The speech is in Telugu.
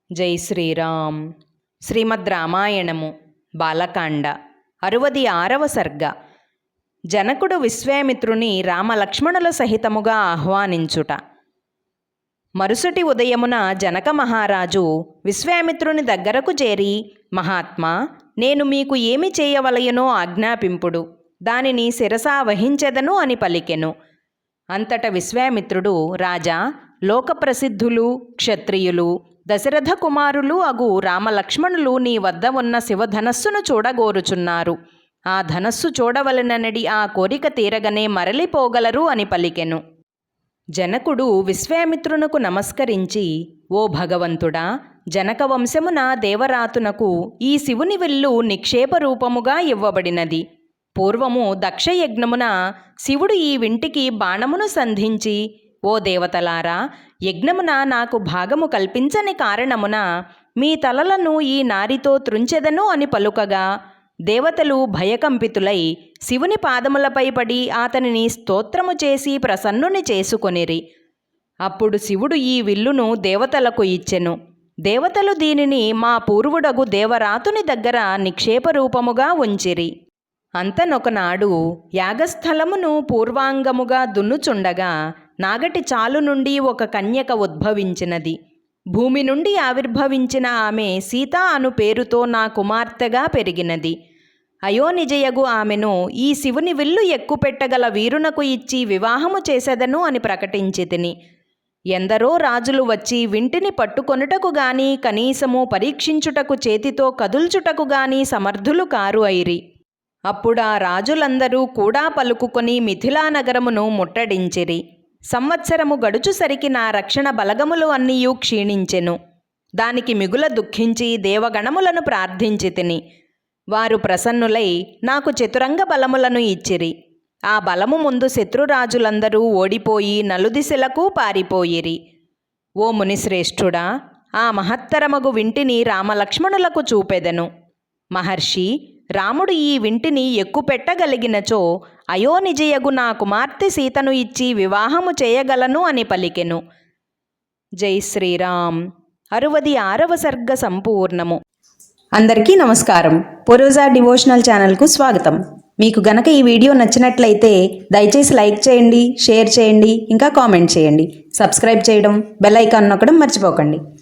జై శ్రీరామ్. శ్రీమద్ రామాయణము బాలకాండ 66వ సర్గ. జనకుడు విశ్వామిత్రుని రామలక్ష్మణుల సహితముగా ఆహ్వానించుట. మరుసటి ఉదయమున జనక మహారాజు విశ్వామిత్రుని దగ్గరకు చేరి, మహాత్మా, నేను మీకు ఏమి చేయవలయనో ఆజ్ఞాపింపుడు, దానిని శిరసా వహించెదను అని పలికెను. అంతట విశ్వామిత్రుడు, రాజా, లోకప్రసిద్ధులు క్షత్రియులు దశరథ కుమారులు అగు రామలక్ష్మణులు నీ వద్ద ఉన్న శివధనస్సును చూడగోరుచున్నారు. ఆ ధనస్సు చూడవలననడి ఆ కోరిక తీరగనే మరలిపోగలరు అని పలికెను. జనకుడు విశ్వామిత్రునకు నమస్కరించి, ఓ భగవంతుడా, జనక వంశమున దేవరాతునకు ఈ శివుని విల్లు నిక్షేప రూపముగా ఇవ్వబడినది. పూర్వము దక్షయజ్ఞమున శివుడు ఈ వింటికి బాణమును సంధించి, ఓ దేవతలారా, యజ్ఞమున నాకు భాగము కల్పించని కారణమున మీ తలలను ఈ నారితో త్రుంచెదను అని పలుకగా, దేవతలు భయకంపితులై శివుని పాదములపై పడి అతనిని స్తోత్రము చేసి ప్రసన్నుని చేసుకొనిరి. అప్పుడు శివుడు ఈ విల్లును దేవతలకు ఇచ్చెను. దేవతలు దీనిని మా పూర్వుడగు దేవరాతుని దగ్గర నిక్షేపరూపముగా ఉంచిరి. అంతనొకనాడు యాగస్థలమును పూర్వాంగముగా దున్నుచుండగా నాగటి చాలు నుండి ఒక కన్యక ఉద్భవించినది. భూమి నుండి ఆవిర్భవించిన ఆమె సీత అను పేరుతో నా కుమార్తెగా పెరిగినది. అయోనిజయగు ఆమెను ఈ శివుని విల్లు ఎక్కుపెట్టగల వీరునకు ఇచ్చి వివాహము చేసెదను అని ప్రకటించి తిని. ఎందరో రాజులు వచ్చి వింటిని పట్టుకొనుటకు గాని కనీసము పరీక్షించుటకు చేతితో కదుల్చుటకు గాని సమర్థులు కారు అయిరి. అప్పుడా రాజులందరూ కూడా పలుకుకొని మిథిలా నగరమును ముట్టడించిరి. సంవత్సరము గడుచుసరికి నా రక్షణ బలగములు అన్నీయూ క్షీణించెను. దానికి మిగుల దుఃఖించి దేవగణములను ప్రార్థించి తిని. వారు ప్రసన్నులై నాకు చతురంగ బలములను ఇచ్చిరి. ఆ బలము ముందు శత్రురాజులందరూ ఓడిపోయి నలుదిశలకు పారిపోయిరి. ఓ మునిశ్రేష్ఠుడా, ఆ మహత్తరమగు వింటిని రామలక్ష్మణులకు చూపెదను. మహర్షి, రాముడు ఈ వింటిని ఎక్కుపెట్టగలిగినచో అయోనిజయగు నా కుమార్తె సీతను ఇచ్చి వివాహము చేయగలను అని పలికెను. జై శ్రీరామ్. 66వ సర్గ సంపూర్ణము. అందరికీ నమస్కారం. పూర్వజ డివోషనల్ ఛానల్కు స్వాగతం. మీకు గనక ఈ వీడియో నచ్చినట్లయితే దయచేసి లైక్ చేయండి, షేర్ చేయండి, ఇంకా కామెంట్ చేయండి. సబ్స్క్రైబ్ చేయడం, బెల్ ఐకాన్ నొక్కడం మర్చిపోకండి.